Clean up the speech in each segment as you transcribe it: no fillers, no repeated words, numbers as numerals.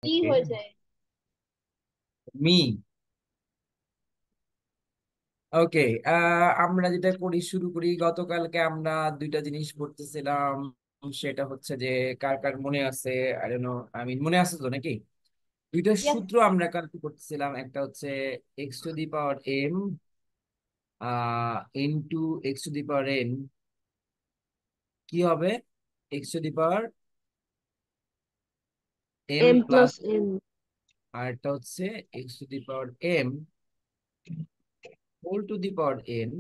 কি ওকে। হয়েছে? মি। ওকে। আমরা যেটা করি শুরু করি, গতকালকে আমরা দুইটা জিনিস পড়তেছিলাম। সেটা হচ্ছে যে কার কার মনে আছে, আই ডোন্ট নো, আমি মনে আছে তো নাকি? দুইটা ইয়েস। সূত্র আমরা কালকে করতেছিলাম, একটা হচ্ছে X to the power M into X to the power N কি হবে, X to the power M M plus, plus N. আর একটা হচ্ছে X to the power M whole to the power N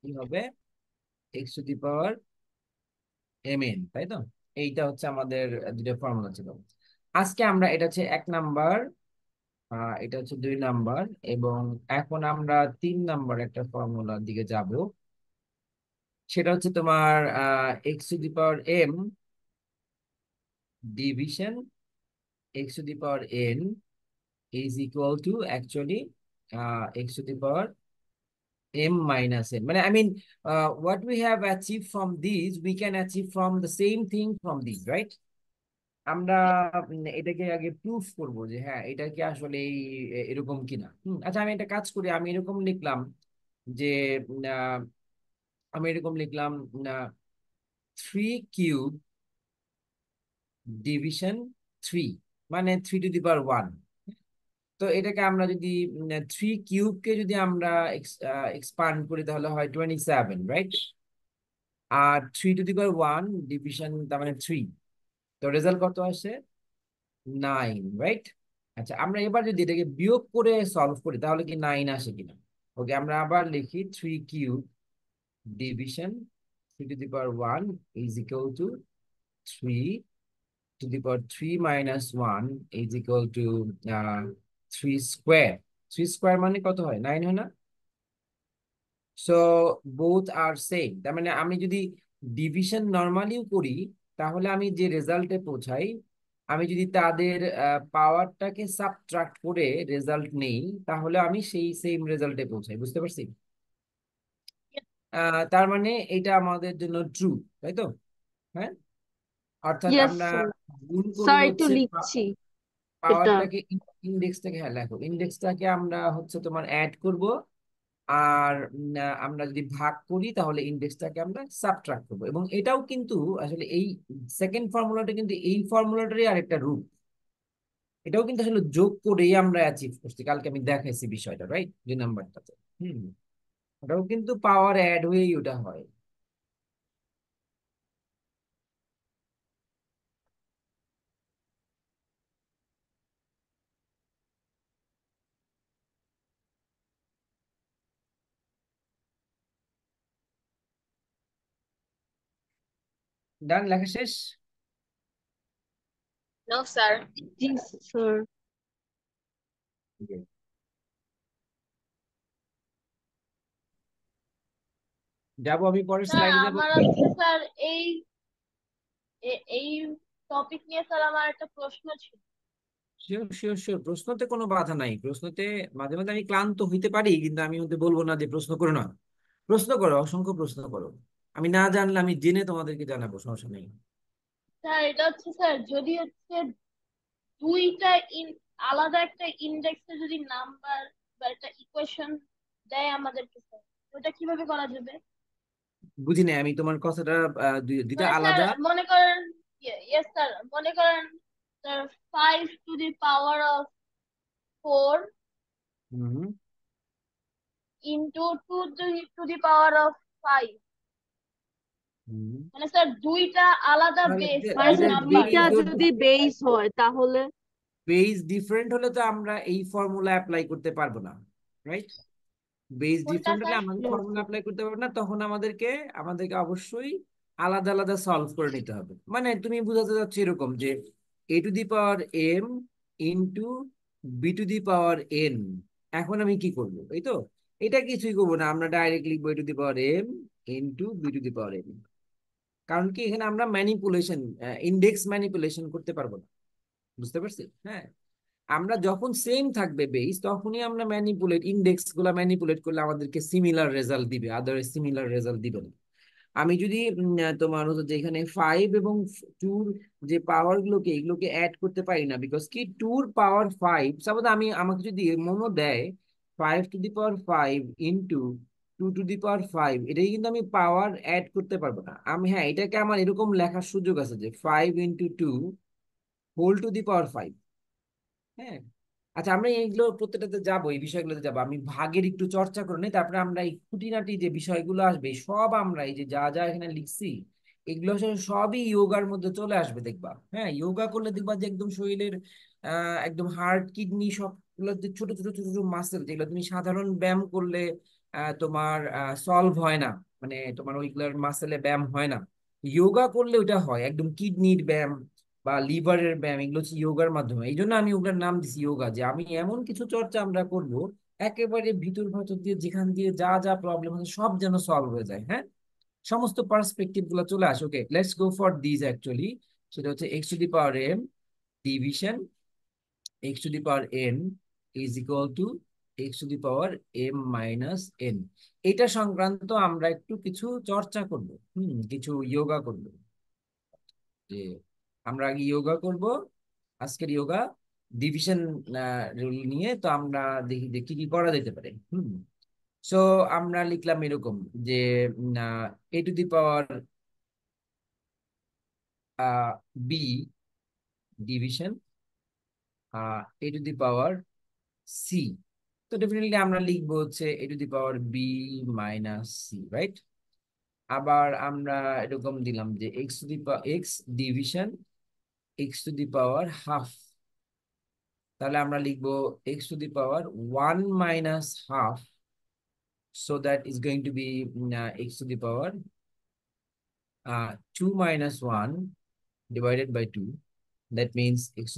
কি হবে, X to the power M N, তাই তো? এইটা হচ্ছে আমাদের দুটো ফর্মুলা ছিল। আজকে আমরা, এটা হচ্ছে 1 নাম্বার, এটা হচ্ছে 2 নাম্বার, এবং এখন আমরা 3 নাম্বার একটা ফর্মুলার দিকে যাব। সেটা হচ্ছে তোমার x to the power M division x to the power N is equal to actually x to the power m minus n. মানে I mean, what we have achieved from these, we can achieve from the same thing from these, right? আমরা এটাকে আগে proof করব যে হ্যাঁ এটা কি আসলে এরকম কিনা। আচ্ছা, আমি একটা কাজ করি, আমি এরকম লিখলাম যে উম, আহ, আমি এরকম লিখলাম 3 কিউব ডিভিশন 3, মানে 3 টু দি পাওয়ার 1। তো এটাকে আমরা যদি 3 কিউবকে যদি আমরা এক্সপান্ড করি তাহলে হয় 27, রাইট? আর 3 টু দি পাওয়ার 1 ডিভিশন তার মানে 3। তো রেজাল্ট কত আসে? 9, রাইট? আচ্ছা, আমরা এবার যদি এটাকে বিয়োগ করে সলভ করি তাহলে কি 9 আসে কিনা। ওকে, আমরা আবার লিখি 3 cube division 3 to the power 1 is equal two 3 to the power 3 - 1 is equal two 3 square. 3 square মানে কত হয়? 9 হয় না? সো বোথ আর সেম, তার মানে আমি যদি ডিভিশন নর্মালিও করি তাহলে আমি যে রেজাল্টে পৌঁছাই, আমি যদি তাদের পাওয়ারটাকে সাবট্রাক্ট করে রেজাল্ট নেই তাহলে আমি সেই সেম রেজাল্টে পৌঁছাই, বুঝতে পারছি? তার মানে এটা আমাদের জন্য ট্রু, তাই তো? হ্যাঁ, অর্থাৎ ইয়েস আমরা স্যার। গুণ করি স্যার একটু হচ্ছে লিখছি এটা। পাওয়ারটাকে, ইন্ডেক্সটাকে, হ্যাঁ লেখো, ইন্ডেক্সটাকে আমরা হচ্ছে তোমার অ্যাড করব। আর আমরা যদি ভাগ করি তাহলে ইন্ডেক্সটাকে আমরা সাবট্রাক্ট করবো, এবং এটাও কিন্তু আসলে এই সেকেন্ড ফর্মুলাটা কিন্তু এই ফর্মুলাটারই আরেকটা রূপ। এটাও কিন্তু আসলে যোগ করেই আমরা অ্যাচিভ করছি, কালকে আমি দেখাইছি বিষয়টা, রাইট? 2 নাম্বারটাতে। হুম। ওটাও কিন্তু পাওয়ার অ্যাড হয়েই ওটা হয়। ডান, লেখা শেষ। No sir. জি স্যার। যাবো আমি পরের স্যার স্লাইডে যাব। আমার হচ্ছে স্যার এই এই টপিক নিয়ে স্যার আমার একটা প্রশ্ন ছিল। শিওর শিওর শিওর, প্রশ্নতে কোনো বাধা নাই। প্রশ্নতে মাঝে মাঝে আমি ক্লান্ত হইতে পারি, কিন্তু আমি ওদের বলবো না যে প্রশ্ন করো না। প্রশ্ন করো, অসংখ্য প্রশ্ন করো। আমি না জানলে আমি জেনে তোমাদেরকে জানাবো, সমস্যা নেই। স্যার এটা হচ্ছে স্যার যদি হচ্ছে দুইটা আলাদা একটা ইন্ডেক্সে যদি নাম্বার বা একটা ইকুয়েশন দেয় আমাদেরকে স্যার, ওটা কিভাবে করা যাবে? বুঝি নাই আমি তোমার কথাটা। দুইটা মানে স্যার আলাদা। মনে করেন, ইয়েস স্যার, মনে করেন sir 5 to the power of 4 hmm into two to the power of 5। Hmm. মানে স্যার দুইটা আলাদা তাহলে বেস দুইটা মানে দুইটা নাম্বার। বেজ যদি বেস হয় তাহলে? বেজ ডিফারেন্ট হলে তো আমরা এই ফর্মুলা অ্যাপ্লাই করতে পারবো না, রাইট? বেজ কোনটা ডিফারেন্ট হলে স্যার? আমাদের ফর্মুলা অ্যাপ্লাই করতে পারবো না, তখন আমাদেরকে আমাদেরকে অবশ্যই আলাদা আলাদা সলভ করে নিতে হবে। মানে তুমি বুঝাতে যাচ্ছ এরকম যে a two the power m into b two the power n, এখন আমি কি করব, এই তো? এটা কিছুই করবো না, আমরা ডাইরেক্ট লিখবো a two the power m into b two the power n। কারণ কি, এখানে আমরা ম্যানিপুলেশন, ইন্ডেক্স ম্যানিপুলেশন করতে পারবো না, বুঝতে পারছি? হ্যাঁ, আমরা যখন সেম থাকবে বেস তখনই আমরা ম্যানিপুলেট, ইন্ডেক্স গুলা ম্যানিপুলেট করলে আমাদেরকে সিমিলার রেজাল্ট দিবে, আদারওয়াইজ সিমিলার রেজাল্ট দিবে না। আমি যদি তোমার হচ্ছে যে এখানে 5 এবং 2 যে পাওয়ার গুলোকে এগুলোকে অ্যাড করতে পারি না, বিকজ কি 2 র পাওয়ার 5, সাপোজ আমাকে যদি মনো দেয় 5 to the power 5 into 2 to the power 5, এটাই কিন্তু আমি পাওয়ার অ্যাড করতে পারবো না। আমি হ্যাঁ এটাকে আমার এরকম লেখার সুযোগ আছে যে 5 into 2 whole to the power 5। হ্যাঁ, আচ্ছা আমরা এইগুলো প্রত্যেকটাতে যাবো, এই বিষয়গুলোতে যাবো, আমি ভাগের একটু চর্চা করে নিই, তারপরে আমরা এই খুঁটিনাটি যে বিষয়গুলো আসবে সব আমরা এই যে যা যা এখানে লিখছি এগুলো আসলে সবই যোগার মধ্যে চলে আসবে দেখবা। হ্যাঁ, যোগা করলে দেখবা যে একদম শরীরের একদম হার্ট কিডনি সবগুলো যে ছোট ছোট ছোট ছোট মাসেল যেগুলো তুমি সাধারণ ব্যায়াম করলে তোমার সলভ হয় না, মানে তোমার ওইগুলোর মাসেলে ব্যায়াম হয় না, যোগা করলে ওইটা হয় একদম কিডনির ব্যায়াম বা লিভারের ব্যায়াম, এগুলো হচ্ছে যোগার মাধ্যমে। এই জন্য আমি ওগুলোর নাম দিছি যোগা, যে আমি এমন কিছু চর্চা আমরা করব একেবারে ভিতর ভেতর দিয়ে যেখান দিয়ে যা যা প্রবলেম আছে সব যেন সলভ হয়ে যায়। হ্যাঁ, সমস্ত পার্সপেক্টিভ গুলো চলে আসে। Okay, let's go for this actually. সেটা হচ্ছে x⁴ division x⁴ is equal to x⁴m - n। এটা সংক্রান্ত আমরা একটু কিছু চর্চা করব, কিছু যোগা করব। যে আমরা আগে যোগা করব, আজকের যোগা ডিভিশন রুল নিয়ে। তো আমরা দেখি যে কি কি করা যেতে পারে। সো আমরা লিখলাম এরকম যে a⁴ b division a⁴ c। তো ডেফিনেটলি আমরা লিখবো হচ্ছে a⁴b - c, রাইট? আবার আমরা এরকম দিলাম যে x ডিভিশন x⁴ তাহলে আমরা লিখবো x⁴ 1 - ½ so that is going to be x⁴ 2 - 1 divided by 2, that means x⁴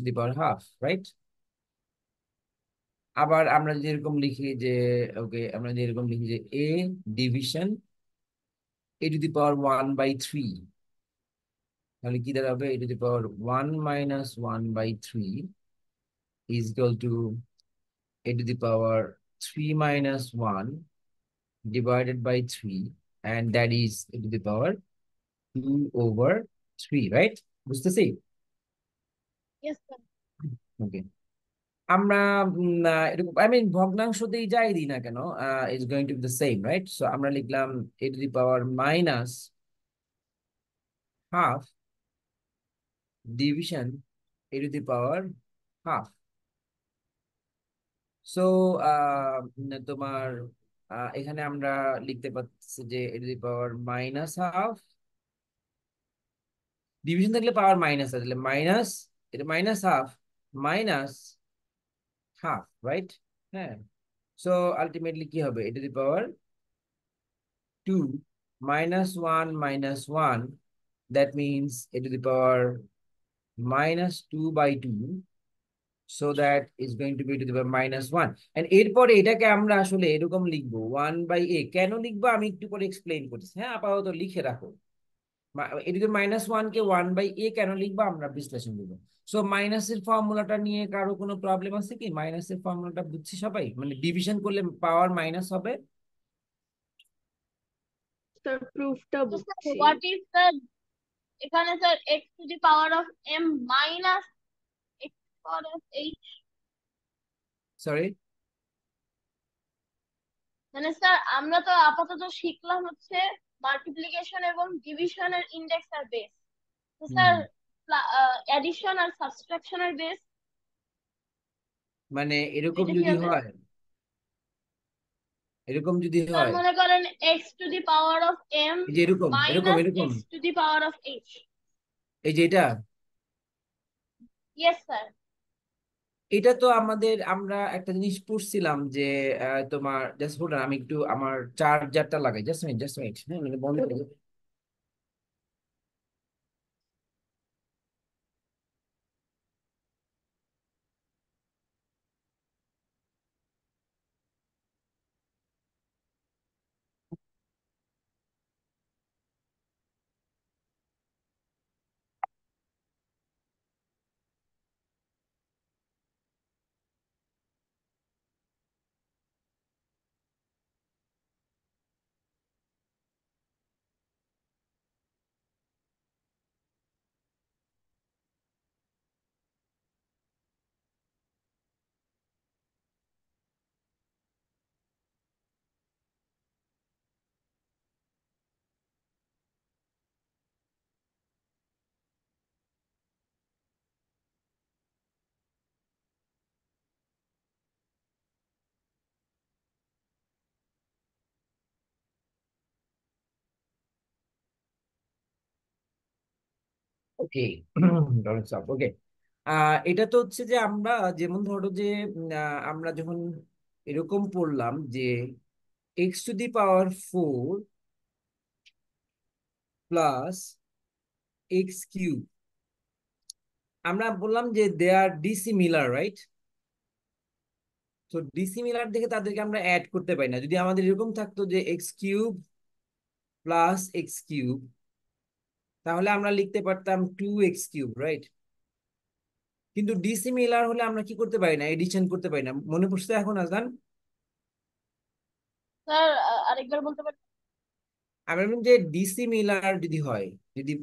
right? আবার আমরা যদি এরকম লিখি যে ওকে, আমরা যদি এরকম লিখি যে a ডিভিশন a⁴ 1/3, তাহলে কি দাঁড়াবে? a⁴ 1 - 1/3 is equal to a⁴3 - 1 divided by 3, and that is a⁴2/3, right? বুঝতেছি? Yes sir. ওকে, আমরা এরকম আই মিন ভগ্নাংশতেই যাই দিই না কেন, is going to be the same, right? So আমরা লিখলাম a⁻-½ ডিভিশন a⁻²। সো তোমার এখানে আমরা লিখতে পাচ্ছি যে a⁻-½ ডিভিশন থাকলে পাওয়ার মাইনাস আসলে মাইনাস, এটা -½ মাইনাস হাফ, রাইট? হ্যাঁ, সো আলটিমেটলি কি হবে? a⁻² -1 - 1, that means a⁻-2/2, so that is going to be a⁻-1, and এরপরে এটাকে আমরা আসলে এরকম লিখবো 1/a। কেন লিখবো আমি একটু পরে এক্সপ্লেইন করছি। হ্যাঁ, আপাতত লিখে রাখো -1 কে 1/a কেন লিখবো আমরা বিশ্লেষণ করবো। সো মাইনাসের ফর্মুলাটা নিয়ে কারো কোনো প্রবলেম আছে কি? মাইনাসের ফর্মুলাটা বুঝছি সবাই, মানে ডিভিশন করলে পাওয়ার মাইনাস হবে। স্যার প্রুফটা তো স্যার বুঝছি। হোয়াট ইজ স্যার এখানে sir x⁴ minus x⁴h, sorry, মানে স্যার আমরা তো আপাতত শিখলাম হচ্ছে মাল্টিপ্লিকেশন এবং ডিভিশনের ইন্ডেক্স আর বেস। তো স্যার এডিশন আর সাবট্রাকশনের বেস, মানে এরকম এটা কি যদি হবে? হয়, এরকম যদি স্যার হয়, মনে করেন x⁴m এই যে এরকম এরকম মাইনাস এরকম, x⁴h। এই যে এটা, ইয়েস স্যার। এটা তো আমাদের আমরা একটা জিনিস পড়ছিলাম যে তোমার জাস্ট হোল্ড আমি একটু আমার চার্জারটা লাগাই, জাস্ট মিনিট, হ্যাঁ, মানে বন্ধ করে দিই। ওকে। ওকে, এটা তো হচ্ছে যে আমরা যেমন ধরো যে আমরা যখন এরকম পড়লাম যে x⁴ প্লাস x³ আমরা বললাম যে দে আর ডিসিমিলার, রাইট? তো ডিসিমিলার দেখে তাদেরকে আমরা অ্যাড করতে পারি না। যদি আমাদের এরকম থাকতো যে x³ প্লাস x³, তাহলে আমরা লিখতে পারতাম 2x³, রাইট? কিন্তু ডিসিমিলার হলে আমরা কি করতে পারি না, এডিশন করতে পারি না। মনে পড়ছে এখন আজান? স্যার আরেকবার বলতে পারেন? আমরা বললাম যে ডিসিমিলার যদি হয়, যদি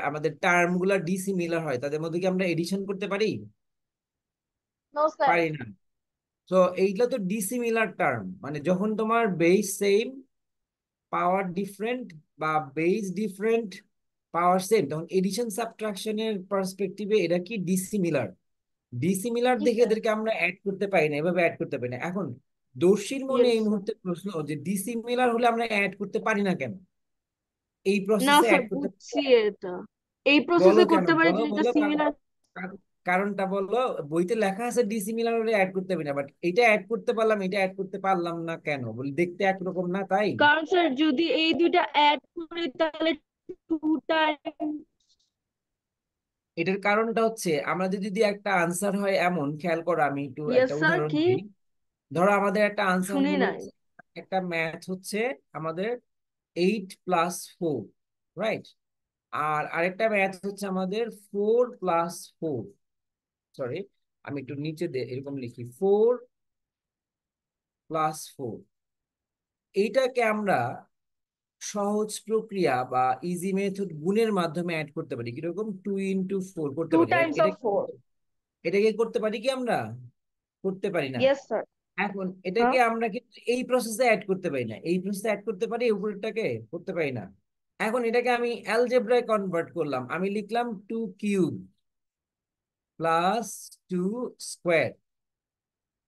আমাদের টার্ম গুলা ডিসিমিলার হয়, তাদের মধ্যে কি আমরা এডিশন করতে পারি? No sir. পারি না। তো এইগুলা তো ডিসিমিলার টার্ম, মানে যখন তোমার বেস সেম, পাওয়ার ডিফারেন্ট, বা বেস ডিফারেন্ট, পাওয়ার সেম, তখন এডিশন সাবট্রাকশনের পার্সপেক্টিভে এটা কি ডিসিমিলার। ডিসিমিলার জি দেখে স্যার। এদেরকে আমরা অ্যাড করতে পারি না, এভাবে অ্যাড করতে পারি না। এখন দর্শীর মনে ইয়েস এই স্যার। মুহূর্তে প্রশ্ন যে ডিসিমিলার হলে আমরা অ্যাড করতে পারি না কেন, এই না প্রসেসে স্যার, অ্যাড করতে। বুঝছি এটা। এই বলো প্রসেসে কেন, করতে পারি বলো যেটা বলো সিমিলার। কারণটা বলো। বইতে লেখা আছে ডিসিমিলার হলে অ্যাড করতে পারি না, বাট এটা অ্যাড করতে পারলাম, এটা অ্যাড করতে পারলাম না কেন? বলি দেখতে একরকম না তাই। কারণ স্যার যদি এই দুইটা অ্যাড করি তাহলে 2 টাইম। এটার কারণটা হচ্ছে আমাদের যদি একটা আনসার হয় এমন, খেয়াল করো আমি একটু ইয়েস একটা স্যার, উদাহরণ কি? দিই। ধরো আমাদের একটা আনসার শুনি হলো নাই। একটা ম্যাথ হচ্ছে আমাদের 8+4, রাইট? আর আরেকটা ম্যাথ হচ্ছে আমাদের 4+4, সরি আমি একটু নিচে এরকম লিখি 4+4। এইটাকে আমরা সহজ প্রক্রিয়া বা ইজি মেথড গুণের মাধ্যমে অ্যাড করতে পারি। কিরকম? 2 × 4 করতে টু পারি। টাইমস এটা অফ 4। এটাকে করতে পারি কি আমরা? করতে পারি না। Yes sir. এখন হ্যাঁ। এটাকে আমরা কিন্তু এই প্রসেসে অ্যাড করতে পারি না, এই প্রসেসে অ্যাড করতে পারি, উপরেরটাকে করতে পারি না। এখন এটাকে আমি অ্যালজেব্রায় কনভার্ট করলাম, আমি লিখলাম 2³ প্লাস 2²।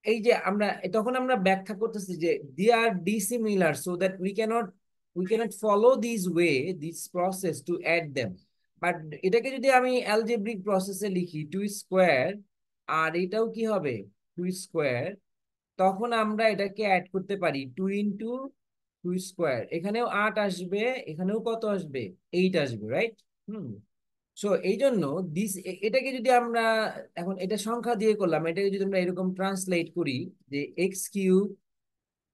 এই যে আমরা তখন আমরা ব্যাখ্যা করতেছি যে they are dissimilar, so that we cannot follow this way, this process to add them. But এটাকে যদি আমি অ্যালজেব্রিক প্রসেসে লিখি 2², আর এটাও কি হবে 2², তখন আমরা এটাকে অ্যাড করতে পারি 2 × 2²। এখানেও 8 আসবে, এখানেও কত আসবে? 8 আসবে, রাইট? হুম। সো এই জন্য এটাকে যদি আমরা এখন এটা সংখ্যা দিয়ে করলাম, এটাকে যদি আমরা এরকম ট্রান্সলেট করি যে x³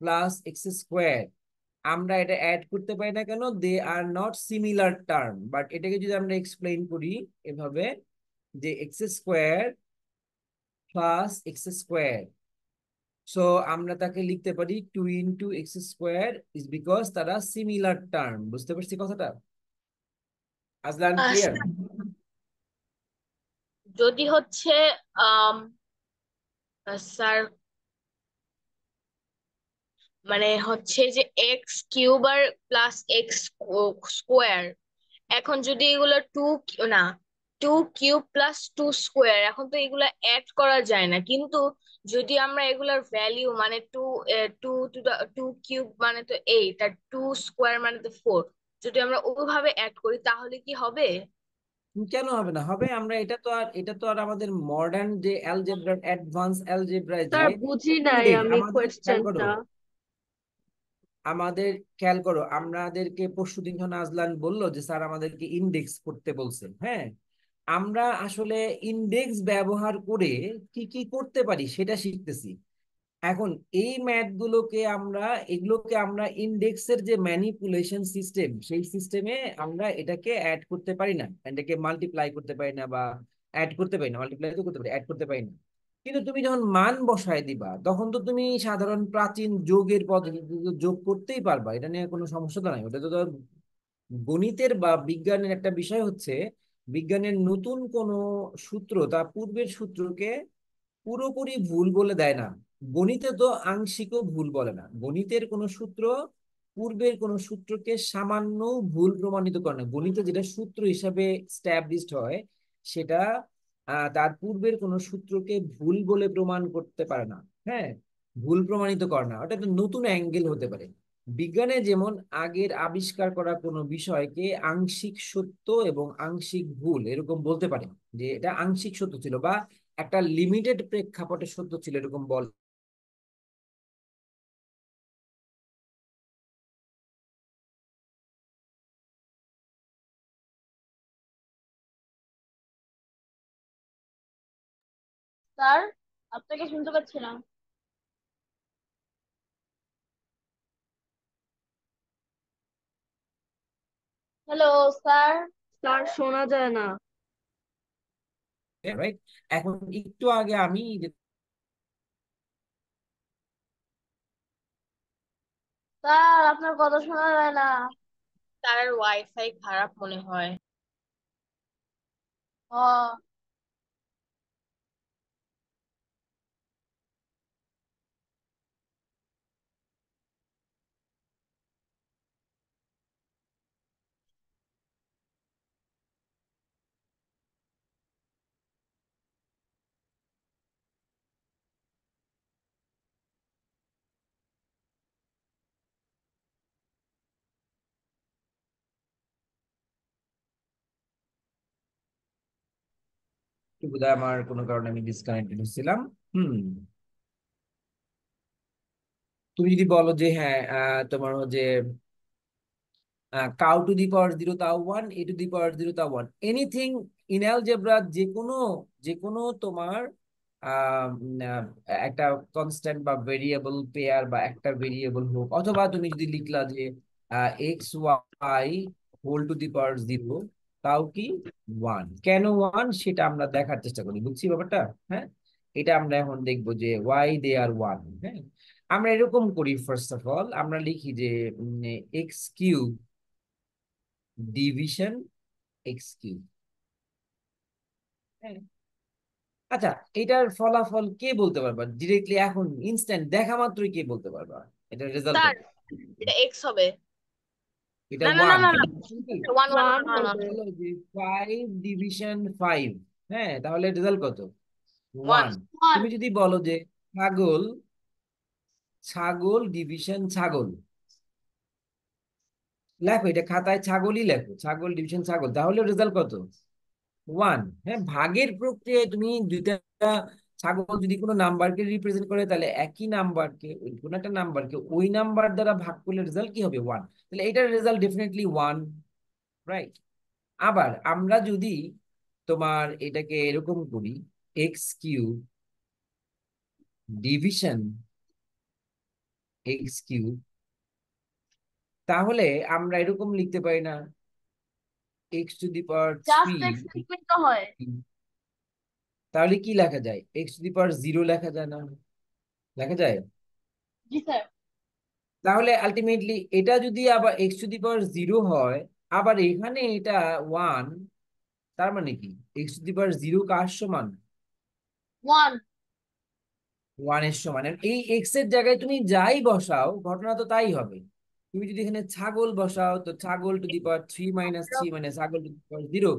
প্লাস x², আমরা এটা অ্যাড করতে পারি না কেন? They are not similar term. But এটাকে যদি আমরা এক্সপ্লেইন করি এভাবে যে x² প্লাস x², সো আমরা তাকে লিখতে পারি 2 × x² ইজ বিকজ তারা সিমিলার টার্ম। বুঝতে পারছি কথাটা? আজলান, ক্লিয়ার? স্যার যদি হচ্ছে আম, স্যার মানে হচ্ছে যে x³ আর প্লাস x², এখন যদি এগুলো না 2³ + 2², এখন তো এগুলো অ্যাড করা যায় না, কিন্তু যদি আমরা এগুলার ভ্যালিউ মানে টু টু কিউব মানে তো 8, আর 2² মানে তো 4, যদি আমরা ওইভাবে অ্যাড করি তাহলে কি হবে? কেন হবে না? হবে। আমরা এটা তো আর আমাদের মডার্ন যে অ্যালজেব্রা, অ্যাডভান্স অ্যালজেব্রায় যে স্যার বুঝি নাই ইন্ডেক্স আমি আমাদের, খেয়াল করো, কোয়েশ্চেনটা। আমাদের খেয়াল করো, আমাদেরকে পরশুদিন যখন আজলান বললো যে স্যার আমাদেরকে ইন্ডেক্স করতে বলছেন, হ্যাঁ, আমরা আসলে ইন্ডেক্স ব্যবহার করে কি কি করতে পারি সেটা শিখতেছি। এখন এই ম্যাথ গুলোকে আমরা, এগুলোকে আমরা ইন্ডেক্সের যে ম্যানিপুলেশন সিস্টেম, সেই সিস্টেমে আমরা এটাকে অ্যাড করতে পারি না, এটাকে মাল্টিপ্লাই করতে পারি না, বা অ্যাড করতে পারি না, মাল্টিপ্লাই তো করতে পারি, অ্যাড করতে পারি না। কিন্তু তুমি যখন মান বসায় দিবা, তখন তো তুমি সাধারণ প্রাচীন যোগের পদ্ধতিতে তো যোগ করতেই পারবা, এটা নিয়ে কোনো সমস্যা তো নাই। ওটা তো ধর গণিতের বা বিজ্ঞানের একটা বিষয় হচ্ছে, বিজ্ঞানের নতুন কোন সূত্র তা পূর্বের সূত্রকে পুরোপুরি ভুল বলে দেয় না। গণিতে তো আংশিকও ভুল বলে না। গণিতের কোন সূত্র পূর্বের কোন সূত্রকে সামান্য ভুল প্রমাণিত করে না। গণিতে যেটা সূত্র হিসাবে স্ট্যাবলিশড হয়, সেটা তার পূর্বের কোন সূত্রকে ভুল বলে প্রমাণ করতে পারে না। হ্যাঁ, ভুল প্রমাণিত করে না, ওটা একটা নতুন অ্যাঙ্গেল হতে পারে। বিজ্ঞানে যেমন আগের আবিষ্কার করা কোনো বিষয়কে আংশিক সত্য এবং আংশিক ভুল এরকম বলতে পারে, যে এটা আংশিক সত্য ছিল বা একটা লিমিটেড প্রেক্ষাপটে সত্য ছিল এরকম বল। স্যার, আপনাকে শুনতে পাচ্ছি না। Hello sir. স্যার শোনা যায় না। রাইট? এখন একটু আগে আমি স্যার, আপনার কথা শোনা যায় না। তার ওয়াইফাই খারাপ মনে হয়। ও, বোধহয় আমার কোনো কারণে আমি ডিসকানেক্টেড হচ্ছিলাম। হুম। তুমি যদি বলো যে হ্যাঁ, তোমার হচ্ছে cow to the power zero তাও one, A to the power zero তাও ওয়ান, এনিথিং ইন অ্যালজেব্রা, যে কোনো তোমার একটা কনস্ট্যান্ট বা ভেরিয়েবল পেয়ার বা একটা ভেরিয়েবল হোক, অথবা তুমি যদি লিখলা যে x y whole to the power zero, তাও কি ওয়ান। কেন ওয়ান সেটা আমরা দেখার চেষ্টা করি, বুঝছি ব্যাপারটা? হ্যাঁ, এটা আমরা এখন দেখবো যে ওয়াই দে আর ওয়ান। হ্যাঁ, আমরা এরকম করি, ফার্স্ট অফ অল আমরা লিখি যে x cube division X cube. আচ্ছা, এটার ফলাফল কে বলতে পারবা ডিরেক্টলি, এখন ইনস্ট্যান্ট দেখা মাত্রই কে বলতে পারবা এটার রেজাল্ট স্যার কত? এটা এক্স হবে। এটা না না না ওয়ান, না না, তাহলে simple। One one one one one one. হবে। হলো যে 5 ডিভিশন 5, হ্যাঁ, তাহলে রেজাল্ট কত? ওয়ান। ওয়ান। ওয়ান। তুমি যদি বলো যে ছাগল, ছাগল ডিভিশন ছাগল, লেখো এটা খাতায়, ছাগলই লেখো, ছাগল ডিভিশন ছাগল, তাহলে রেজাল্ট কত? ওয়ান। হ্যাঁ, ভাগের প্রক্রিয়ায় তুমি দুইটা ছাগল যদি কোনো নাম্বারকে রিপ্রেজেন্ট করে, তাহলে একই নাম্বারকে, কোনো একটা নাম্বারকে ওই নাম্বার দ্বারা ভাগ করলে রেজাল্ট কি হবে? ওয়ান। তাহলে এটার রেজাল্ট ডেফিনেটলি ওয়ান, রাইট? আবার আমরা যদি তোমার এটাকে এরকম করি, X cube division X cube, তাহলে আমরা এরকম লিখতে পারি না, X to the power three. Just X লিখলেই তো হয়। তাহলে কি লেখা যায়? X to the power zero লেখা যায় না? লেখা যায়। জি স্যার। তাহলে আলটিমেটলি এটা যদি আবার X to the power zero হয়, আবার এখানে এটা ওয়ান, তার মানে কি X to the power zero কার সমান? ওয়ান। ওয়ান এর সমান। আর এই এক্স এর জায়গায় তুমি যাই বসাও ঘটনা তো তাই হবে। তুমি যদি এখানে ছাগল বসাও, তো ছাগল two the power three minus three মানে ছাগল টু দি পাওয়ার জিরো।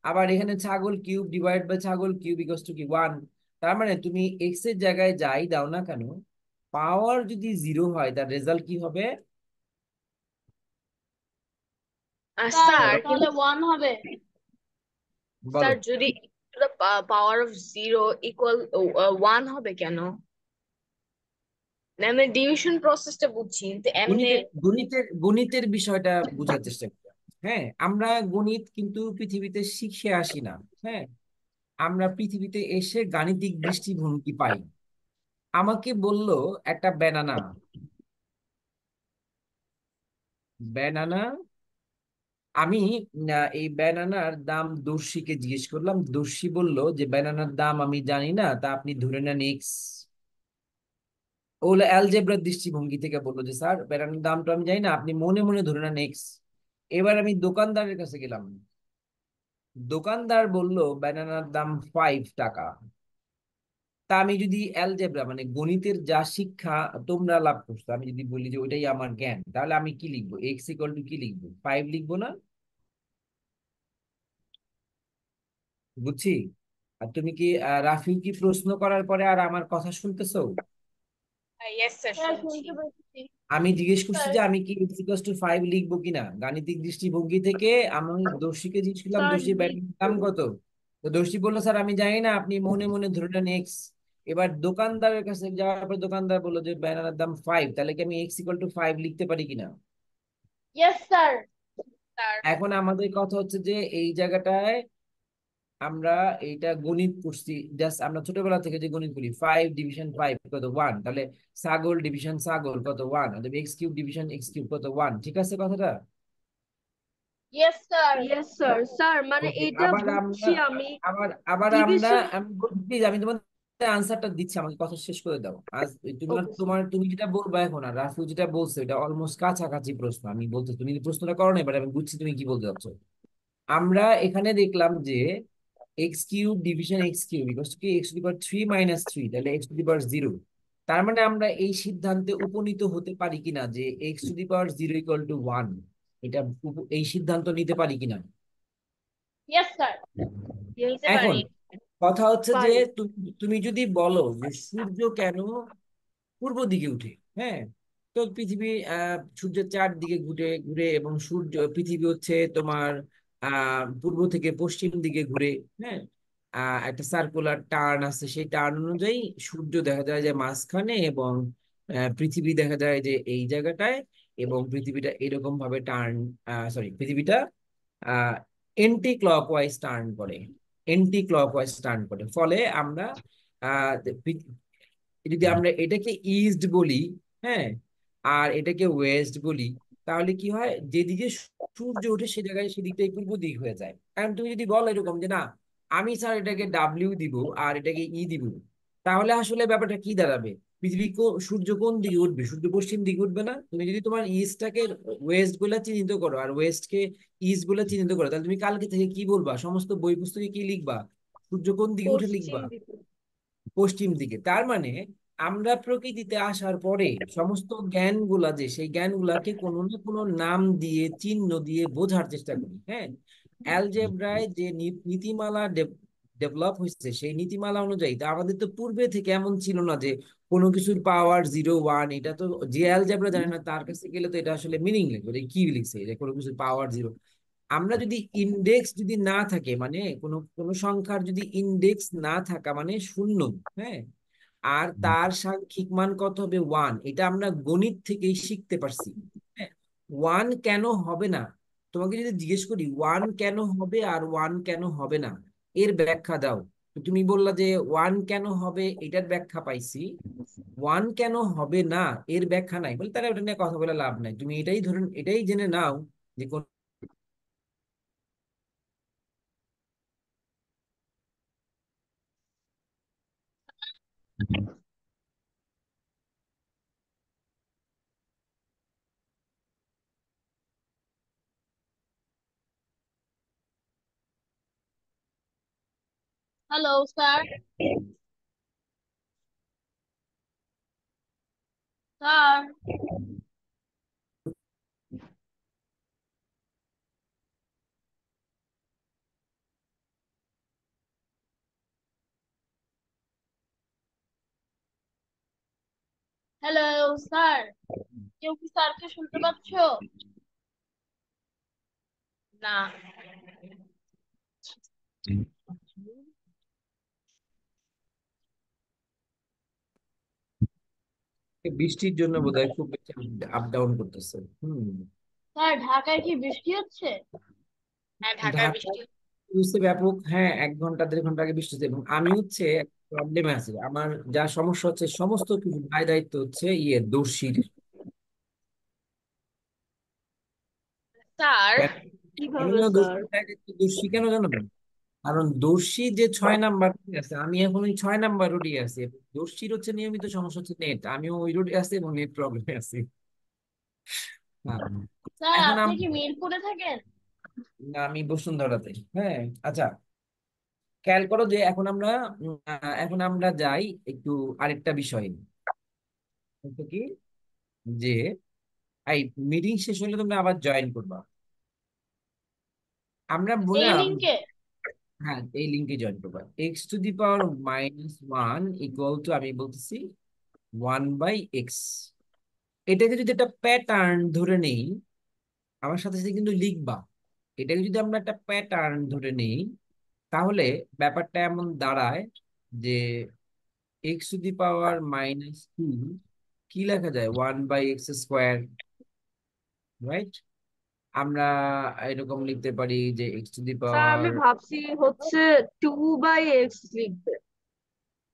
আবার এখানে ছাগল কিউব ডিভাইড বাই ছাগল কিউব ইকুয়ালস টু কি ওয়ান। তার মানে তুমি এক্স এর জায়গায় যাই দাও না কেন, পাওয়ার যদি জিরো হয় তার রেজাল্ট কি হবে? আর স্যার, স্যার বলো, কিন্তু তাহলে ওয়ান হবে। বলো। স্যার যদি power of zero equal one হবে কেন? না, আমি ডিভিশন প্রসেসটা বুঝছি কিন্তু এমনি। গণিতের বিষয়টা বোঝার চেষ্টা করি। হ্যাঁ, আমরা গণিত কিন্তু পৃথিবীতে শিখে আসি না। হ্যাঁ, আমরা পৃথিবীতে এসে গাণিতিক দৃষ্টিভঙ্গি পাই। আমাকে বলল একটা ব্যানানা, ব্যানানা, আমি এই ব্যানানার দাম দর্শিকে জিজ্ঞেস করলাম, দর্শি বলল যে ব্যানানার দাম আমি জানি না, তা আপনি ধরে নেন এক্স। ও হলো অ্যালজেব্রার দৃষ্টিভঙ্গি থেকে বললো যে স্যার ব্যানানার দামটা আমি জানি না, আপনি মনে মনে ধরে নেন এক্স। এবার আমি দোকানদারের কাছে গেলাম, দোকানদার বলল ব্যানানার দাম 5 টাকা। তা আমি যদি অ্যালজেব্রা মানে গণিতের যা শিক্ষা তোমরা লাভ করছো, আমি যদি বলি যে ওইটাই আমার জ্ঞান, তাহলে আমি কি লিখবো? এক্স ইকুয়াল টু কি লিখবো? 5 লিখবো না? বুঝছি। আর তুমি কি রাফি কি প্রশ্ন করার পরে আর আমার কথা শুনতেছো? ইয়েস স্যার, স্যার শুনছি। শুনতে পাচ্ছি। আমি জিজ্ঞেস করছি স্যার যে আমি কি x = 5 লিখবো কিনা, গাণিতিক দৃষ্টিভঙ্গি থেকে। আমি দর্শীকে জিজ্ঞেস করলাম স্যার দর্শীর ব্যাটারির দাম কত। তো দর্শী বললো স্যার আমি জানি না, আপনি মনে মনে ধরে নেন এক্স। এবার দোকানদারের কাছে যাওয়ার পর দোকানদার বললো যে ব্যানারের দাম 5, তাহলে কি আমি x = 5 লিখতে পারি কিনা? Yes sir. স্যার এখন আমাদের কথা হচ্ছে যে এই জায়গাটায় আমরা এইটা গণিত করছি, জাস্ট আমরা ছোটবেলা থেকে যে গণিত করি, 5 ডিভিশন 5 কত 1, তাহলে ছাগল ডিভিশন ছাগল কত 1, অথবা x³ ডিভিশন x³ কত 1, ঠিক আছে কথাটা? Yes sir. Yes sir. Sir মানে ওকে, এটা আবার আমরা বুঝছি আমি। আবার আবার আমরা ডিভিশন। আমি প্লিজ আমি তোমার আনসারটা দিচ্ছি, আমাকে কথা শেষ করে দাও। আজ তোমার ওকে স্যার। তোমার তুমি যেটা বলবা এখন, আর রাফু যেটা বলছে এটা অলমোস্ট কাছাকাছি প্রশ্ন। আমি বলতে, তুমি প্রশ্নটা করো না, এবার আমি বুঝছি তুমি কি বলতে চাচ্ছ। আমরা এখানে দেখলাম যে x³ ডিভিশন x³ = 3 - 3, তাহলে x⁻0। তার মানে আমরা এই সিদ্ধান্তে উপনীত হতে পারি কিনা যে x⁻0 = 1, এটা এই সিদ্ধান্ত নিতে পারি কিনা? Yes sir. ইয়েস নিতে এখন পারি। কথা হচ্ছে যে পারি। তুমি যদি বলো যে সূর্য কেন পূর্ব দিকে উঠে, হ্যাঁ, তো পৃথিবী সূর্যের চারদিকে ঘুরে ঘুরে, এবং পৃথিবী হচ্ছে তোমার পূর্ব থেকে পশ্চিম দিকে ঘুরে, হ্যাঁ, একটা সার্কুলার টার্ন আছে, সেই টার্ন অনুযায়ী সূর্য দেখা যায় যে মাঝখানে, এবং পৃথিবী দেখা যায় যে এই জায়গাটায়, এবং পৃথিবীটা এরকম ভাবে টার্ন, পৃথিবীটা আহ এন্টি ক্লকওয়াইজ টার্ন করে, ফলে আমরা আহ যদি আমরা এটাকে ইস্ট বলি, হ্যাঁ, আর এটাকে ওয়েস্ট বলি, তাহলে কি হয়, যেদিকে সূর্য ওঠে সে জায়গায় সেদিকটাই পূর্ব দিক হয়ে যায়। কারণ তুমি যদি বলো এরকম যে না, আমি স্যার এটাকে ডাব্লিউ দিব আর এটাকে ই দিব, তাহলে আসলে ব্যাপারটা কি দাঁড়াবে? সূর্য কোন দিকে উঠবে? সূর্য পশ্চিম দিকে উঠবে না? তুমি যদি তোমার ইস্টটাকে ওয়েস্ট বলে চিহ্নিত করো আর ওয়েস্ট কে ইস্ট বলে চিহ্নিত করো, তাহলে তুমি কালকে থেকে কি বলবা? সমস্ত বই পুস্তকে কি লিখবা? সূর্য কোন দিকে উঠে পশ্চিম লিখবা দিকে। পশ্চিম দিকে। তার মানে আমরা প্রকৃতিতে আসার পরে সমস্ত জ্ঞানগুলা, যে সেই জ্ঞানগুলাকে কোনো না কোনো নাম দিয়ে চিহ্ন দিয়ে বোঝার চেষ্টা করি, হ্যাঁ। অ্যালজেব্রায় যে নীতিমালা ডেভেলপ হয়েছে, সেই নীতিমালা অনুযায়ী, তা আমাদের তো পূর্বে থেকে এমন ছিল না যে কোনো কিছুর পাওয়ার 0 1, এটা তো যে অ্যালজেব্রা জানে না তার কাছে গেলে তো এটা আসলে মিনিংলেস, এটা কি লিখছে যে কোনো কিছুর পাওয়ার 0। আমরা যদি ইন্ডেক্স যদি না থাকে, মানে কোনো কোনো সংখ্যার যদি ইন্ডেক্স না থাকা মানে শূন্য, হ্যাঁ, আর তার সাংখ্যিক মান কত হবে 1, এটা আমরা গণিত থেকেই শিখতে পারছি, হ্যাঁ। 1 কেন হবে না, তোমাকে যদি জিজ্ঞেস করি 1 কেন হবে আর 1 কেন হবে না, এর ব্যাখ্যা দাও। তো তুমি বললা যে 1 কেন হবে এটার ব্যাখ্যা পাইছি, 1 কেন হবে না এর ব্যাখ্যা নাই, বলে তাহলে ওটা নিয়ে কথা বলে লাভ নাই। তুমি এটাই ধরুন, এটাই জেনে নাও যে hello sir. Sir hello sir, কেউ কি স্যারকে শুনতে পাচ্ছো? না। বৃষ্টির জন্য বোধহয় খুব বেশি আপ ডাউন করতেছে। স্যার ঢাকায় কি বৃষ্টি হচ্ছে? হ্যাঁ, ঢাকায় ঢাকা বৃষ্টি। হচ্ছে ব্যাপক, হ্যাঁ, 1 ঘন্টা 1.5 ঘন্টা আগে বৃষ্টি হচ্ছে, এবং আমি হচ্ছে প্রবলেমে আছি। আমার যা সমস্যা হচ্ছে সমস্ত কিছু দায় দায়িত্ব হচ্ছে দর্শির। স্যার কেন কেন কিভাবে যেন স্যার? দর্শির দায় দায়িত্ব দর্শি কেন জানো না? কারণ দর্শি যে 6 নাম্বার রুটে আছে, আমি এখন ওই 6 নাম্বার রুটে আছি। দর্শির হচ্ছে নিয়মিত সমস্যা হচ্ছে নেট, আমিও ওই রুটে আছি এবং নেট প্রবলেমে আছি। হ্যাঁ, স্যার এখন আপনি কি মিরপুরে থাকেন? আমি বসুন্ধরাতে, হ্যাঁ। আচ্ছা, খেয়াল করো যে এখন আমরা যাই একটু আরেকটা বিষয়, হচ্ছে কি যে এই মিটিং শেষ হলে তোমরা আবার জয়েন করবা। আমরা এই বললাম, লিঙ্কে? হ্যাঁ, এই লিঙ্কে জয়েন করবা। x⁻⁻1 = আমি বলতেছি 1/x। এটাকে যদি একটা প্যাটার্ন ধরে নেই, আমার সাথে সাথে কিন্তু লিখবা, এটাকে যদি আমরা একটা প্যাটার্ন ধরে নেই, তাহলে ব্যাপারটা এমন দাঁড়ায় যে x⁻², কি লেখা যায়, 1/x², রাইট? আমরা এরকম লিখতে পারি যে এক্স টু দি স্যার পাওয়ার, আমি ভাবছি হচ্ছে 2/x লিখবে।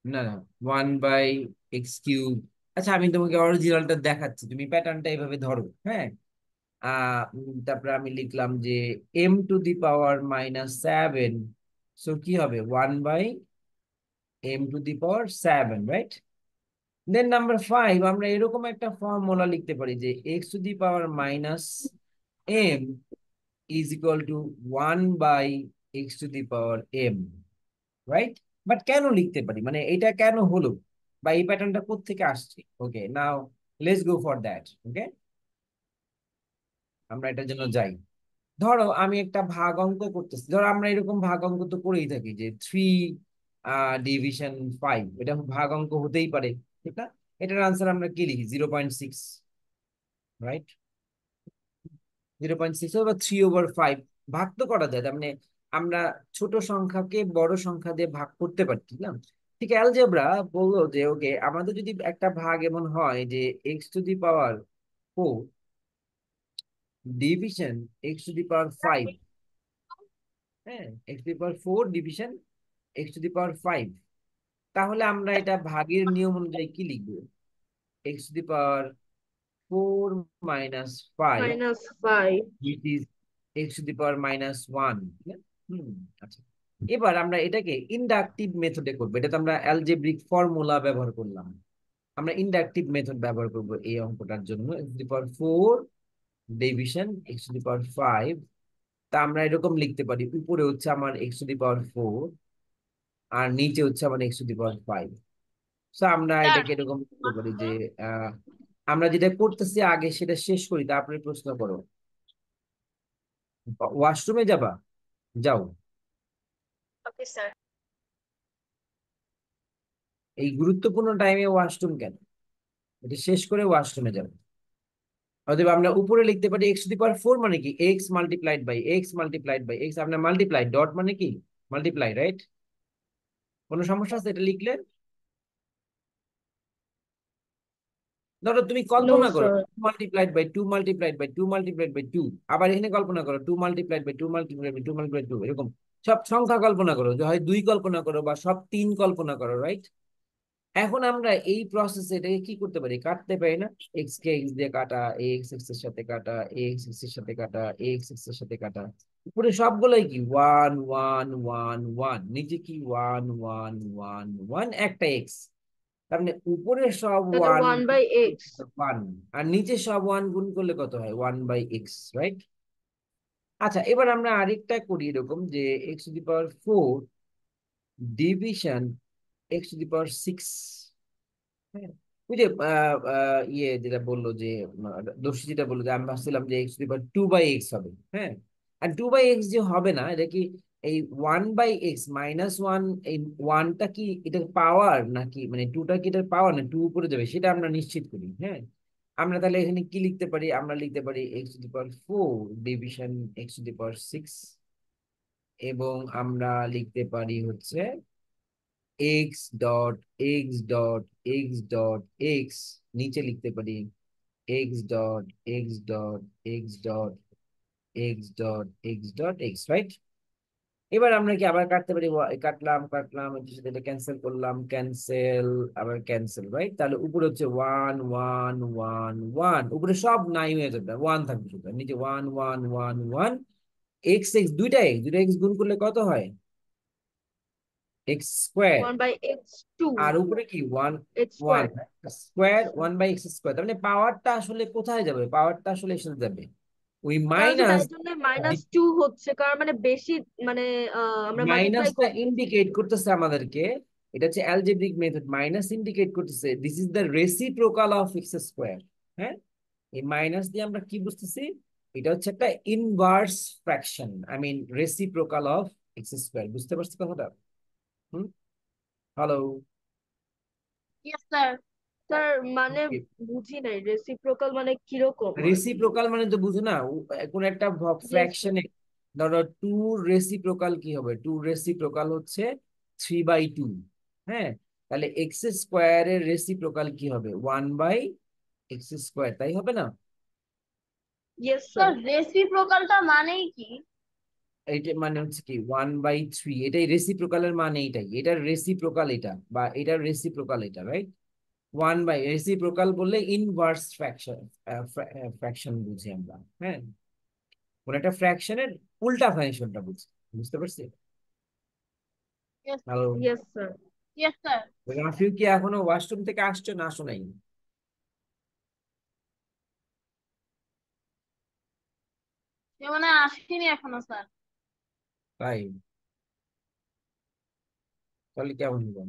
না না, 1/x³। আচ্ছা, আমি তোমাকে অরিজিনালটা দেখাচ্ছি, তুমি প্যাটার্নটা এভাবে ধরো, হ্যাঁ। তারপরে আমি লিখলাম যে m⁻⁻7, সো কি হবে, 1/m⁻⁷, রাইট? দেন নাম্বার 5, আমরা এরকম একটা ফর্মুলা লিখতে পারি যে x⁻⁻m is equal to 1/x⁻m, right? But কেন লিখতে পারি, মানে এটা কেন হলো, বা এই প্যাটার্নটা কোত্থেকে আসছে? Okay, now let's go for that. Okay, আমরা এটার জন্য যাই। ধরো আমি একটা ভাগ অঙ্ক করতেছি, ধরো আমরা এরকম ভাগ অঙ্ক তো করেই থাকি যে 3 ডিভিশন 5, এটা ভাগ অঙ্ক হতেই পারে, ঠিক না? এটার আনসার আমরা কি লিখি, 0.6, রাইট? 0.6 বা 3/5 ভাগ তো করা যায়, তার মানে আমরা ছোট সংখ্যাকে বড় সংখ্যা দিয়ে ভাগ করতে পারি, ঠিক না? ঠিক অ্যালজেব্রা বললো যে ওকে, আমাদের যদি একটা ভাগ এমন হয় যে x⁻⁴ ডিভিশন x⁻⁵, হ্যাঁ, x⁻⁴ ডিভিশন x⁻⁵, তাহলে আমরা এটা ভাগের নিয়ম অনুযায়ী কি লিখবো, x⁻⁴ - 5, -5। which is x⁻⁻1। হুম, আচ্ছা। এবার আমরা এটাকে ইন্ডাকটিভ মেথডে করবো, এটা তো আমরা অ্যালজেব্রিক ফর্মুলা ব্যবহার করলাম, আমরা ইন্ডাকটিভ মেথড ব্যবহার করব এই অঙ্কটার জন্য। x⁻⁴ ডিভিশন x⁻⁵, তা আমরা এরকম লিখতে পারি, উপরে হচ্ছে আমার x⁻⁴ আর নিচে হচ্ছে আমার x⁻⁵। তো আমরা স্যার এটাকে এরকম লিখতে পারি যে আহ আমরা যেটা করতেছি আগে সেটা শেষ করি, তারপরে প্রশ্ন করো। ওয়াশরুমে যাবা, যাও। Okay sir. এই গুরুত্বপূর্ণ টাইমে ওয়াশরুম কেন, এটা শেষ করে ওয়াশরুমে যাবো। অতএব আমরা উপরে লিখতে পারি x⁻⁴ মানে কি, x × x আপনার মাল্টিপ্লাই, ডট মানে কি মাল্টিপ্লাই, রাইট? কোনো সমস্যা আছে এটা লিখলে? ধরো তুমি নো কল্পনা করো স্যার। 2 × 2 × 2 × 2, আবার এখানে কল্পনা করো 2 × 2 × 2 × 2 এরকম সব সংখ্যা কল্পনা করো, যে হয় 2 কল্পনা করো বা সব 3 কল্পনা করো, রাইট? এখন আমরা এই প্রসেসে এটাকে কি করতে পারি, কাটতে পারি না? এক্স কে এক্স দিয়ে কাটা, এক্স এক্স এর সাথে কাটা, এক্স এক্স এর সাথে কাটা, এক্স এক্স এর সাথে কাটা, উপরে সবগুলোই কি 1 1 1 1, নিচে কি 1 1 1 1, একটা এক্স, তার মানে উপরে সব তাহলে ওয়ান 1/x। 1, আর নিচে সব ওয়ান গুণ করলে কত হয়, 1/x, রাইট? আচ্ছা, এবার আমরা আরেকটা করি এরকম যে x⁻⁴ ডিভিশন x⁻⁶। হ্যাঁ, ওই যে ইয়ে যেটা বললো যে দর্শী যেটা বললো যে আমি ভাবছিলাম যে x⁻2/x হবে, হ্যাঁ। আর 2/x যে হবে না, এটা কি এই 1/x-1, এই ওয়ানটা কি এটার পাওয়ার নাকি, মানে টুটা কি এটার পাওয়ার না টু উপরে যাবে, সেটা আমরা নিশ্চিত করি, হ্যাঁ। আমরা তাহলে এখানে কি লিখতে পারি, আমরা লিখতে পারি x⁻⁴ ডিভিশন x⁻⁶, এবং আমরা লিখতে পারি হচ্ছে x.x.x.x, নিচে লিখতে পারি x.x.x.x.x, রাইট? এবার আমরা কি আবার কাটতে পারি, কাটলাম কাটলাম, এটার সাথে এটা ক্যান্সেল করলাম, ক্যান্সেল, আবার ক্যান্সেল, রাইট? তাহলে উপরে হচ্ছে 1 1 1 1, উপরে সব নাই হয়ে যাবে, 1 থাকবে শুধু, নিচে 1 1 1 1, এক্স এক্স, দুইটা এক্স গুণ করলে কত হয়, x², 1/x2। আর উপরে কি 1 x 1 স্কোয়ার। স্কোয়ার, 1/x², তার মানে পাওয়ারটা আসলে কোথায় যাবে, পাওয়ারটা আসলে এসে যাবে ওই স্যার আসলে মাইনাস। এই জন্য -2 হচ্ছে, কারণ মানে বেশি মানে আমরা মাল্টিপ্লাই মাইনাসটা করতেছি। ইন্ডিকেট করতেছে আমাদেরকে, এটা হচ্ছে অ্যালজেব্রিক মেথড, মাইনাস ইন্ডিকেট করতেছে this is the reciprocal of x², হ্যাঁ। এই মাইনাস দিয়ে আমরা কি বুঝতেছি, এটা হচ্ছে একটা inverse fraction, I mean reciprocal of x², বুঝতে পারছি কথাটা? Hmm, hello. Yes sir. Sir মানে বুঝি নাই রেসিপ্রোকাল মানে কিরকম আর কি। রেসিপ্রোকাল মানে তো বুঝো না, কোন একটা ইয়েস স্যার। ফ্র্যাকশনে ধরো টু রেসিপ্রোকাল কি হবে, টু রেসিপ্রোকাল হচ্ছে 3/2। হ্যাঁ, তাহলে এক্স স্কোয়ারের রেসিপ্রোকাল কি হবে, 1/x², তাই হবে না? Yes sir. স্যার রেসিপ্রোকালটা মানেই কি? এইটা মানে হচ্ছে কি 1/3, এটাই রেসিপ্রোকালের মানে, এটার রেসিপ্রোকাল এটা, বা এটার রেসিপ্রোকাল এটা, রাইট? রেসিপ্রোকাল বললে ইনভার্স ফ্র্যাকশন, ফ্র্যাকশন বুঝি আমরা। হ্যাঁ, কোন একটা ফ্র্যাকশনের উল্টা ফ্র্যাকশনটা বুঝি, বুঝতে পারছি? Yes hello, yes sir. Yes sir. Rafiu কি এখনো ওয়াশরুম থেকে আসছো না আসো নাই? সে মানে আসেনি এখনো স্যার। তাই? তাহলে কেমন হলো?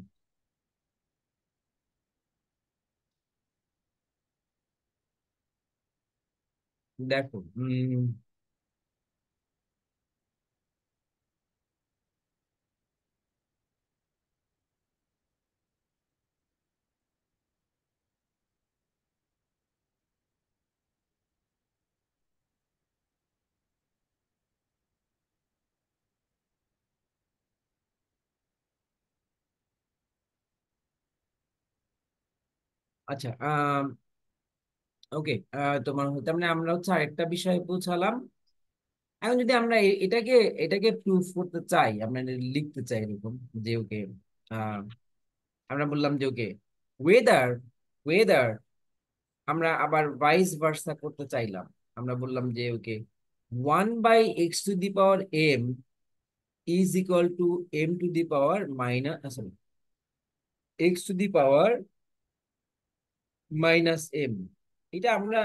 দেখো আচ্ছা, ওকে, তোমার তার মানে আমরা হচ্ছে আরেকটা বিষয় বুঝালাম। এখন যদি আমরা এটাকে এটাকে প্রুফ করতে চাই, আমরা এটা লিখতে চাই এরকম যে ওকে, আমরা বললাম যে ওকে, ওয়েদার ওয়েদার আমরা আবার ভাইস ভার্সা করতে চাইলাম। আমরা বললাম যে ওকে, 1/x⁴ is equal two m⁻, x⁻−m। এটা আমরা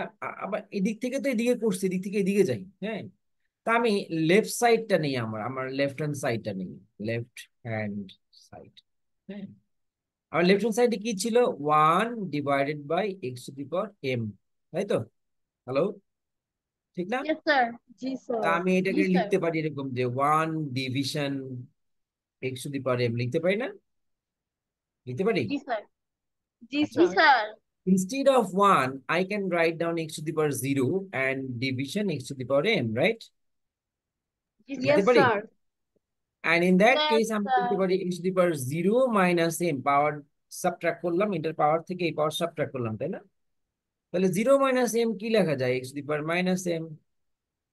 আবার এদিক থেকে তো এদিকে করছি, এদিক থেকে এদিকে যাই। হ্যাঁ, তা আমি লেফট সাইডটা নেই, আমার আমার লেফট হ্যান্ড সাইডটা নেই, লেফট হ্যান্ড সাইড। হ্যাঁ, আমার লেফট হ্যান্ড সাইডে কি ছিল, 1/x⁴m, তাই তো? হ্যালো, ঠিক না? Yes sir. জি তা স্যার। আমি জি এটাকে স্যার। লিখতে পারি এরকম যে 1 ডিভিশন x⁴m, লিখতে পারি না? লিখতে পারি। জি স্যার। জি আচ্ছা, জি sir. Sir. instead of 1 I can write down x⁴ and division x⁴m, right? জি লিখতে স্যার। ইয়েস পারি। Sir. And in that yes case আমি স্যার। লিখতে পারি x⁻0 - m, পাওয়ার সাবট্রাক্ট করলাম, এটার পাওয়ার থেকে এই পাওয়ার সাবট্রাক্ট করলাম, তাই না? তাহলে 0 - m কি লেখা যায়, x⁻−m,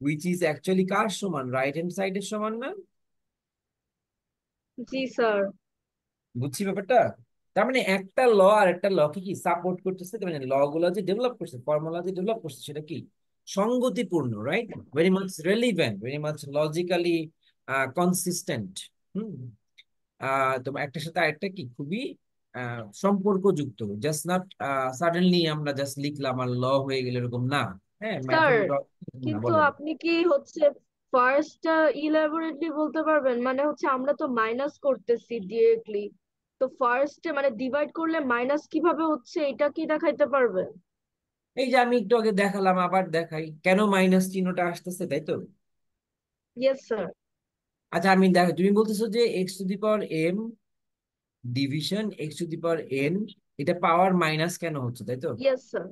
which is actually কার সমান, রাইট হ্যান্ড সাইডের সমান না? জি স্যার। বুঝছি ব্যাপারটা? তার মানে একটা ল আর একটা ল কি কি সাপোর্ট করতেছে, তার মানে ল গুলো যে ডেভেলপ করছে, ফর্মুলা যে ডেভেলপ করছে, সেটা কি সঙ্গতিপূর্ণ, right? Very much relevant, very much logically consistent. Hmm, তোমার একটার সাথে আরেকটা কি খুবই সম্পর্কযুক্ত, জাস্ট নট সাডেনলি আমরা জাস্ট লিখলাম আর ল হয়ে গেল, এরকম না। হ্যাঁ, স্যার ম্যাথমেটিক্স না, কিন্তু বলেন। আপনি কি হচ্ছে ফার্স্টটা ইলাবোরেটলি বলতে পারবেন? মানে হচ্ছে আমরা তো মাইনাস করতেছি ডিরেক্টলি, তো ফার্স্টে মানে ডিভাইড করলে মাইনাস কিভাবে হচ্ছে এটা কি দেখাইতে পারবেন? এই যে আমি একটু আগে দেখালাম, আবার দেখাই, কেন মাইনাস চিহ্নটা আসতেছে, তাই তো? Yes sir. আচ্ছা, আমি দেখ, তুমি বলতেছো যে x⁴m ডিভিশন x⁴n, এটা পাওয়ার মাইনাস কেন হচ্ছে, তাই তো? Yes sir.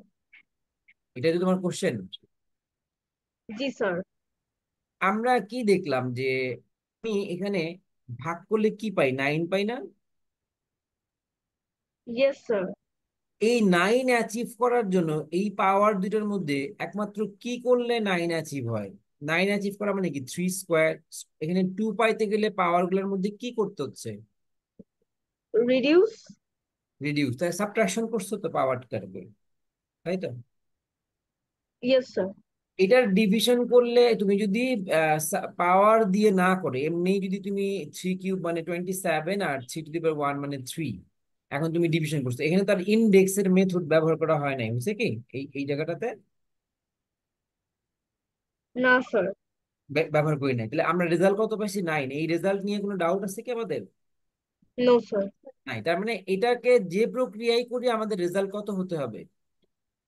এটা তো তোমার কোশ্চেন। জি স্যার। আমরা কি দেখলাম যে আমি এখানে ভাগ করলে কি পাই, 9 পাই না? Yes sir. এই 9 অ্যাচিভ করার জন্য এই পাওয়ার দুটোর মধ্যে একমাত্র কি করলে 9 অ্যাচিভ হয়? 9 অ্যাচিভ করা মানে কি 3²। এখানে 2 পাইতে গেলে পাওয়ার গুলোর মধ্যে কি করতে হচ্ছে, রিডিউস। রিডিউস, তাই সাবট্রাকশন করছো তো পাওয়ারটাকে, তাই তো? Yes sir. এটার ডিভিশন করলে তুমি যদি পাওয়ার দিয়ে না করে এমনি যদি তুমি 3³ মানে 27 আর 3⁻1 মানে 3, এখন তুমি ডিভিশন করছো, এখানে তার ইনডেক্সের মেথড ব্যবহার করা হয় নাই, বুঝছে কি এই এই জায়গাটাতে না স্যার। ব্যবহার করি নাই। তাহলে আমরা রেজাল্ট কত পাইছি, 9। এই রেজাল্ট নিয়ে কোনো ডাউট আছে কি আমাদের? No sir. নাই। তার মানে এটাকে যে প্রক্রিয়ায় করি আমাদের রেজাল্ট কত হতে হবে,